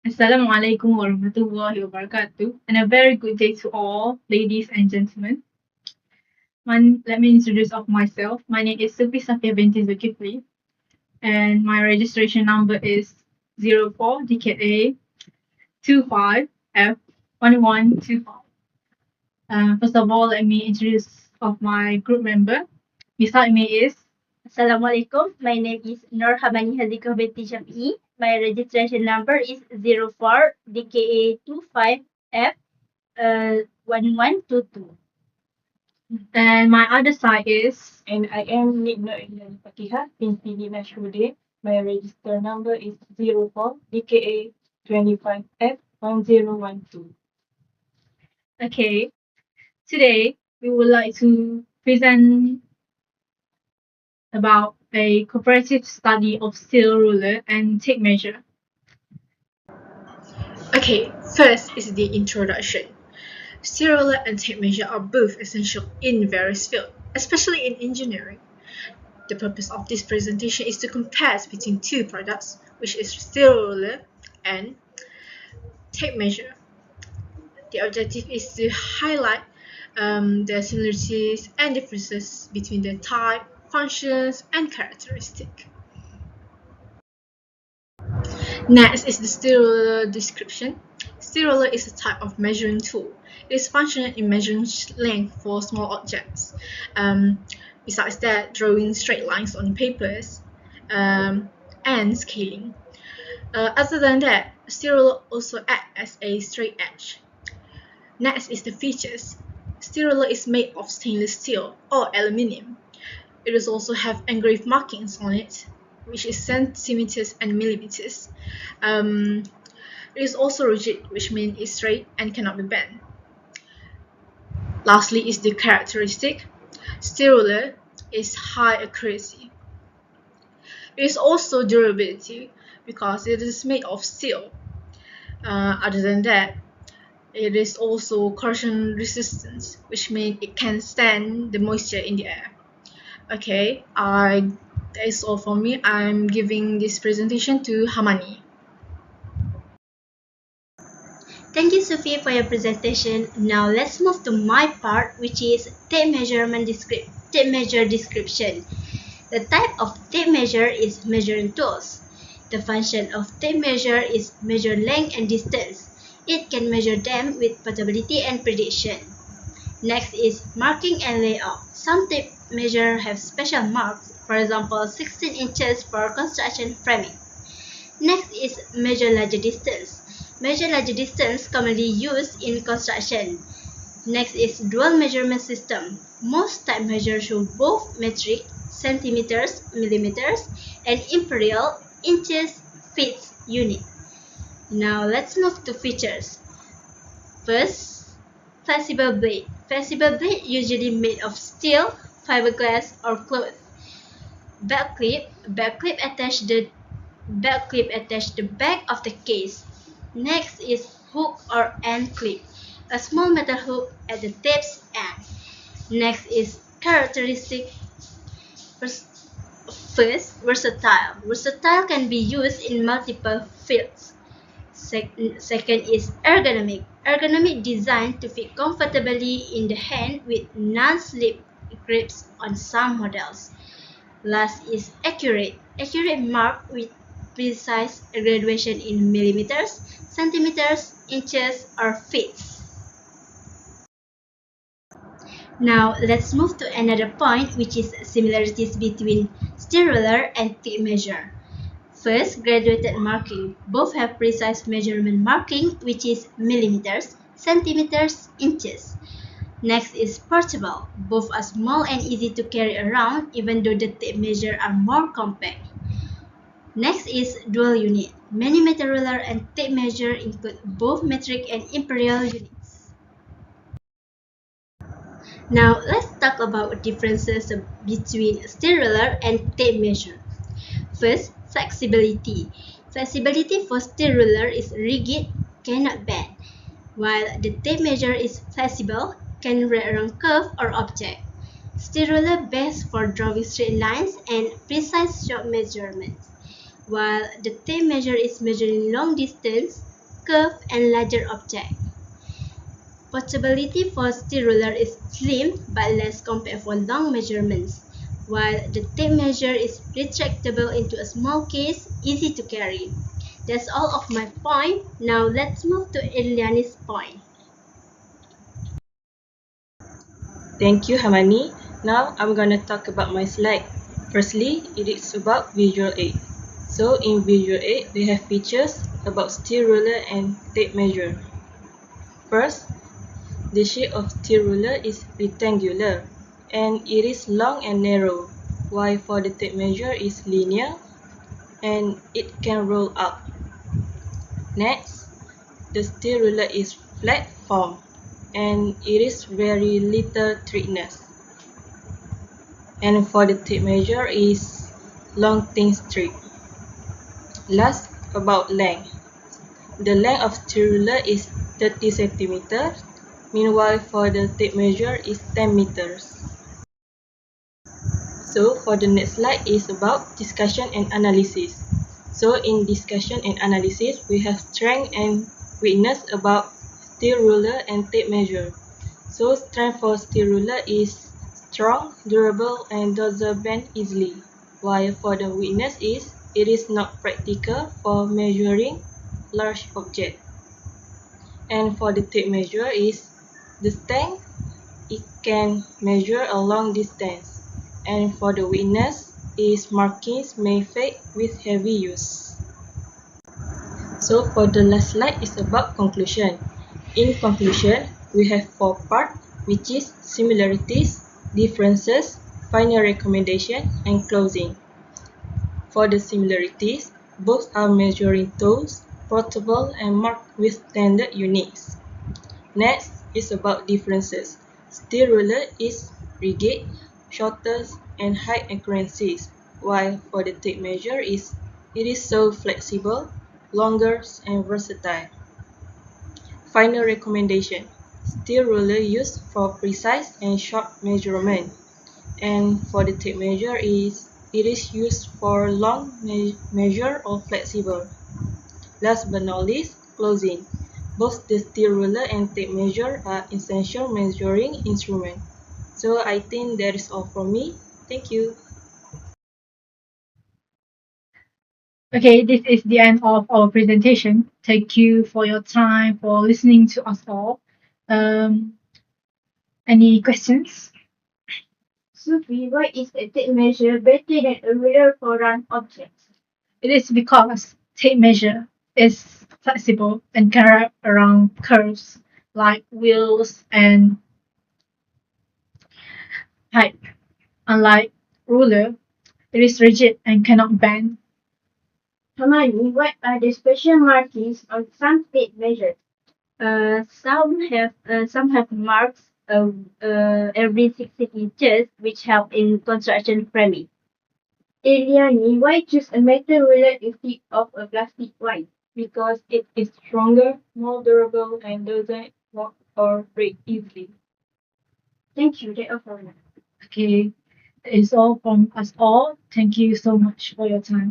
Assalamualaikum warahmatullahi wabarakatuh, and a very good day to all, ladies and gentlemen. Let me introduce of myself. My name is Sufi Safia binti Zulkifli, and my registration number is 04 DKA 25F1125. First of all, let me introduce of my group member. Beside me is Assalamualaikum. My name is Nur Habani Hazikoh binti Syafi'i. My registration number is 04 DKA 25F 1122. and my other side is And I am Nibna Ilal Fakihah binti Nina Shude. My register number is 04 DKA 25F 1012. okay. Today we would like to present about a comparative study of steel ruler and tape measure. Okay, first is the introduction. Steel ruler and tape measure are both essential in various fields, especially in engineering. The purpose of this presentation is to compare between two products, which is steel ruler and tape measure. The objective is to highlight the similarities and differences between the type, functions, and characteristics. Next is the steel ruler description. Steel ruler is a type of measuring tool. It is functional in measuring length for small objects. Besides that, drawing straight lines on papers and scaling. Other than that, steel ruler also acts as a straight edge. Next is the features. Steel ruler is made of stainless steel or aluminium. It does also have engraved markings on it, which is centimeters and millimeters. It is also rigid, which means it's straight and cannot be bent. Lastly is the characteristic. Steel ruler is high accuracy. It is also durability because it is made of steel. Other than that, it is also corrosion resistance, which means it can stand the moisture in the air. Okay, that is all for me. I'm giving this presentation to Hamani. Thank you, Sophie, for your presentation. Now let's move to my part, which is tape measure description. The type of tape measure is measuring tools. The function of tape measure is measure length and distance. It can measure them with portability and prediction. Next is marking and layout. Some tape measure have special marks, for example 16 inches for construction framing. Next is measure larger distance. Measure larger distance commonly used in construction. Next is dual measurement system. Most type measures show both metric, centimeters, millimeters, and imperial, inches, feet, unit. Now let's move to features. First, flexible blade. Flexible blade usually made of steel, fiberglass, or cloth. Belt clip. Belt clip attach the back of the case. Next is hook or end clip. A small metal hook at the tip's end. Next is characteristic. First, versatile. Versatile can be used in multiple fields. Second is ergonomic. Ergonomic designed to fit comfortably in the hand with non-slip grips on some models. Last is accurate. Accurate marked with precise graduation in millimeters, centimeters, inches, or feet. Now let's move to another point, which is similarities between steel ruler and tape measure. First, graduated marking. Both have precise measurement marking, which is millimeters, centimeters, inches. Next is portable. Both are small and easy to carry around, even though the tape measure are more compact. Next is dual unit. Many metal ruler and tape measure include both metric and imperial units. Now let's talk about differences between steel ruler and tape measure. First, flexibility. Flexibility for steel ruler is rigid, cannot bend, while the tape measure is flexible, can roll around curve or object. Steel ruler best for drawing straight lines and precise short measurements, while the tape measure is measuring long distance, curved and larger objects. Portability for steel ruler is slim but less compared for long measurements, while the tape measure is retractable into a small case, easy to carry. That's all of my point. Now let's move to Eliani's point. Thank you, Hamani. Now I'm gonna talk about my slide. Firstly, it is about visual aid. So in visual aid, we have features about steel ruler and tape measure. First, the shape of steel ruler is rectangular and it is long and narrow, while for the tape measure is linear and it can roll up. Next, the steel ruler is flat form and it is very little thickness. And for the tape measure is long thin strip. Last, about length. The length of steel ruler is 30 centimeters, meanwhile for the tape measure is 10 meters. So for the next slide is about discussion and analysis. So in discussion and analysis, we have strength and weakness about steel ruler and tape measure. So strength for steel ruler is strong, durable, and doesn't bend easily. While for the weakness is it is not practical for measuring large objects. And for the tape measure is the strength, it can measure a long distance. And for the weakness is markings may fade with heavy use. So for the last slide is about conclusion. In conclusion, we have four parts, which is similarities, differences, final recommendation, and closing. For the similarities, both are measuring tools, portable and marked with standard units. Next is about differences. Steel ruler is rigid, shorter, and high accuracies, while for the tape measure it is so flexible, longer, and versatile. Final recommendation. Steel ruler used for precise and short measurement. And for the tape measure it is used for long measure or flexible. Last but not least, closing. Both the steel ruler and tape measure are essential measuring instruments. So I think that is all from me. Thank you. Okay, this is the end of our presentation. Thank you for your time for listening to us all. Um, any questions? Sophie, why is a tape measure better than a ruler for round objects? It is because tape measure is flexible and can wrap around curves like wheels and height. Unlike ruler, it is rigid and cannot bend. Hermione, what are the special markings on some tape measures? Some have marks every 16 inches, which help in construction framing. Eliani, why choose a metal ruler instead of a plastic one? Because it is stronger, more durable, and doesn't walk or break easily. Thank you, that all for now. Okay, that is all from us all. Thank you so much for your time.